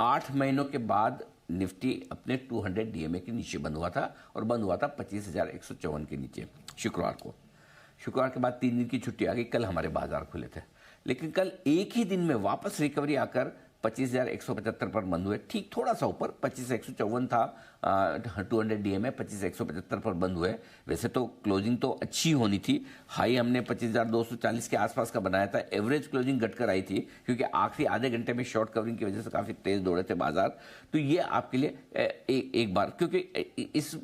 8 महीनों के बाद निफ्टी अपने 200 डीएमए के नीचे बंद हुआ था और बंद हुआ था 25,154 के नीचे शुक्रवार को। शुक्रवार के बाद 3 दिन की छुट्टी आ गई, कल हमारे बाजार खुले थे, लेकिन कल एक ही दिन में वापस रिकवरी आकर 25,175 पर बंद हुए, ठीक थोड़ा सा ऊपर 25,154 था 200 डीएमए, 25,175 पर बंद हुए। वैसे तो क्लोजिंग तो अच्छी होनी थी, हाई हमने 25,240 के आसपास का बनाया था, एवरेज क्लोजिंग घटकर आई थी क्योंकि आखिरी आधे घंटे में शॉर्ट कवरिंग की वजह से काफी तेज दौड़े थे बाजार। तो ये आपके लिए एक बार, क्योंकि इस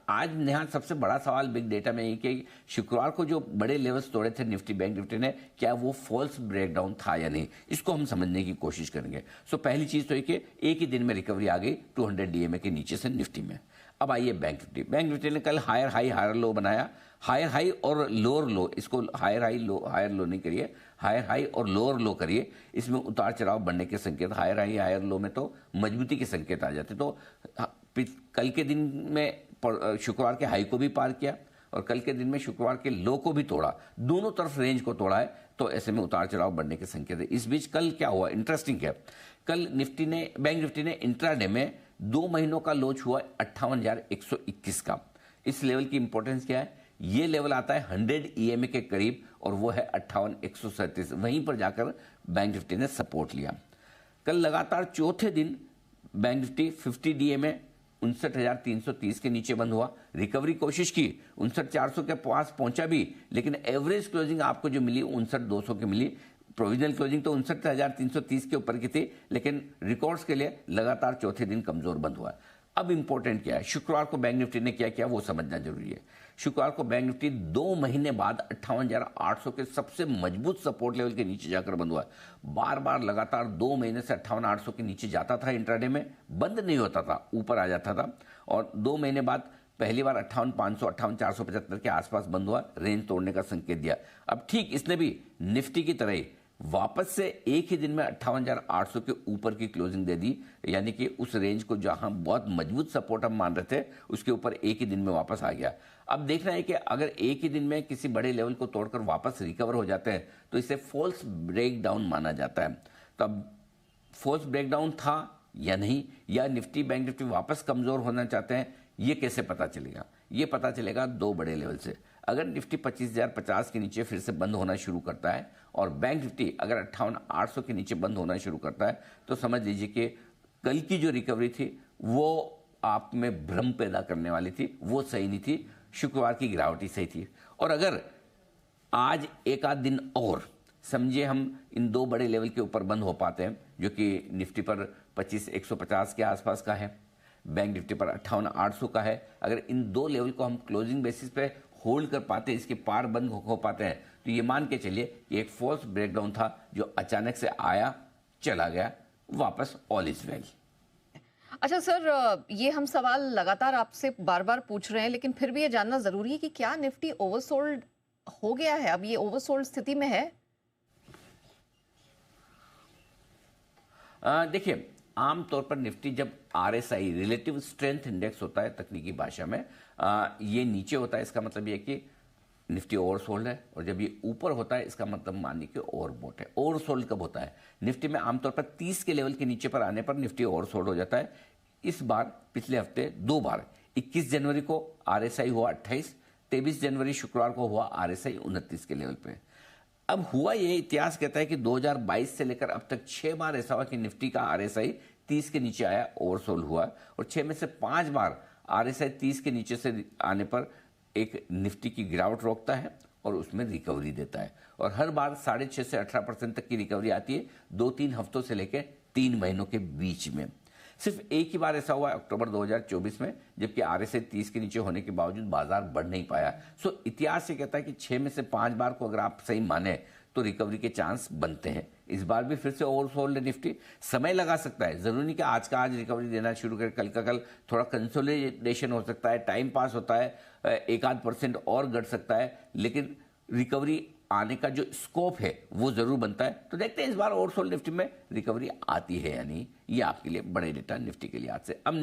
आज नेहा सबसे बड़ा सवाल बिग डेटा में ये कि शुक्रवार को जो बड़े लेवल्स तोड़े थे निफ्टी बैंक निफ्टी ने, क्या वो फॉल्स ब्रेकडाउन था या नहीं, इसको हम समझने की कोशिश करेंगे। सो पहली चीज तो कि एक ही दिन में रिकवरी आ गई 200 डीएमए के नीचे से निफ्टी में। अब आइए बैंक निफ्टी। बैंक निफ्टी ने कल हायर हाई हायर लो बनाया, हायर हाई और लोअर लो, इसको higher high low higher low नहीं करिए, हायर हाई और लोअर लो करिए, इसमें उतार चढ़ाव बढ़ने के संकेत, हायर हाई हायर लो में तो मजबूती के संकेत आ जाते। तो कल के दिन में शुक्रवार के हाई को भी पार किया और कल के दिन में शुक्रवार के लो को भी तोड़ा, दोनों तरफ रेंज को तोड़ा है, तो ऐसे में उतार चढ़ाव बढ़ने के संकेत है। इस बीच कल क्या हुआ, इंटरेस्टिंग है, कल बैंक निफ्टी ने इंट्राडे में 2 महीनों का लो छुआ 58,121 का। इस लेवल की इंपॉर्टेंस क्या है, ये लेवल आता है 100 ईएमए के करीब और वो है 58,137, वहीं पर जाकर बैंक निफ्टी ने सपोर्ट लिया। कल लगातार चौथे दिन बैंक निफ्टी 50 डीएमए 59,330 के नीचे बंद हुआ, रिकवरी कोशिश की, 59,400 के पास पहुंचा भी, लेकिन एवरेज क्लोजिंग आपको जो मिली 59,200 की मिली। प्रोविजनल क्लोजिंग तो 59,330 के ऊपर की थी, लेकिन रिकॉर्ड्स के लिए लगातार चौथे दिन कमजोर बंद हुआ। अब इंपॉर्टेंट क्या है, शुक्रवार को बैंक निफ्टी ने क्या किया वो समझना जरूरी है। शुक्रवार को बैंक निफ्टी 2 महीने बाद 58,800 के सबसे मजबूत सपोर्ट लेवल के नीचे जाकर बंद हुआ। बार बार लगातार 2 महीने से 58,800 के नीचे जाता था, इंट्राडे में बंद नहीं होता था, ऊपर आ जाता था, और 2 महीने बाद पहली बार 58,500 58,475 के आसपास बंद हुआ, रेंज तोड़ने का संकेत दिया। अब ठीक इसने भी निफ्टी की तरह ही वापस से एक ही दिन में 58,800 के ऊपर की क्लोजिंग दे दी, यानी कि उस रेंज को जहां बहुत मजबूत सपोर्ट हम मान रहे थे उसके ऊपर एक ही दिन में वापस आ गया। अब देखना है कि अगर एक ही दिन में किसी बड़े लेवल को तोड़कर वापस रिकवर हो जाते हैं तो इसे फॉल्स ब्रेकडाउन माना जाता है। तो अब फॉल्स ब्रेकडाउन था या नहीं, या निफ्टी बैंक निफ्टी वापस कमजोर होना चाहते हैं, ये कैसे पता चलेगा, ये पता चलेगा 2 बड़े लेवल से। अगर निफ्टी 25,050 के नीचे फिर से बंद होना शुरू करता है और बैंक निफ्टी अगर 58,800 के नीचे बंद होना शुरू करता है, तो समझ लीजिए कि कल की जो रिकवरी थी वो आप में भ्रम पैदा करने वाली थी, वो सही नहीं थी, शुक्रवार की गिरावट ही सही थी। और अगर आज एक आध दिन और समझिए हम इन 2 बड़े लेवल के ऊपर बंद हो पाते हैं, जो कि निफ्टी पर 25,150 के आसपास का है, बैंक निफ्टी पर 58,800 का है, अगर इन 2 लेवल को हम क्लोजिंग बेसिस पे होल्ड कर पाते हैं, इसके पार बंद हो पाते हैं, तो ये मान के चलिए कि एक फॉल्स ब्रेकडाउन था जो अचानक से आया चला गया, वापस ऑल इज वेल। अच्छा सर, ये हम सवाल लगातार आपसे बार बार पूछ रहे हैं, लेकिन फिर भी ये जानना जरूरी है कि क्या निफ्टी ओवरसोल्ड हो गया है, अब ये ओवरसोल्ड स्थिति में है? देखिए, आमतौर पर निफ्टी जब आरएसआई रिलेटिव स्ट्रेंथ इंडेक्स होता है तकनीकी भाषा में, ये नीचे होता है, इसका मतलब ये कि निफ्टी ओवरसोल्ड है, और जब ये ऊपर होता है इसका मतलब मानिए कि ओवरबॉट है। ओवरसोल्ड कब होता है, निफ्टी में आमतौर पर 30 के लेवल के नीचे पर आने पर निफ्टी ओवरसोल्ड हो जाता है। इस बार पिछले हफ्ते 2 बार, 21 जनवरी को आरएसआई हुआ 28, 23 जनवरी शुक्रवार को हुआ आरएसआई 29 के लेवल पे। अब हुआ ये, इतिहास कहता है कि 2022 से लेकर अब तक 6 बार ऐसा हुआ कि निफ्टी का आरएसआई 30 के नीचे आया, ओवरसोल्ड हुआ, और 6 में से 5 बार आरएसआई 30 के नीचे से आने पर एक निफ्टी की गिरावट रोकता है और उसमें रिकवरी देता है, और हर बार 6.5 से 18% तक की रिकवरी आती है 2-3 हफ्तों से लेकर 3 महीनों के बीच में। सिर्फ एक ही बार ऐसा हुआ है अक्टूबर 2024 में, जबकि आरएसआई 30 के नीचे होने के बावजूद बाजार बढ़ नहीं पाया। सो इतिहास ये कहता है कि 6 में से 5 बार को अगर आप सही माने तो रिकवरी के चांस बनते हैं। इस बार भी फिर से ओवरसोल्ड है निफ्टी, समय लगा सकता है, जरूरी नहीं कि आज का आज रिकवरी देना शुरू करे, कल का कल थोड़ा कंसोलिडेशन हो सकता है, टाइम पास होता है, 1-8% और घट सकता है, लेकिन रिकवरी आने का जो स्कोप है वो जरूर बनता है। तो देखते हैं इस बार ओवरसोल्ड निफ्टी में रिकवरी आती है या नहीं, ये आपके लिए बड़े डेटा निफ्टी के लिए आज से। अब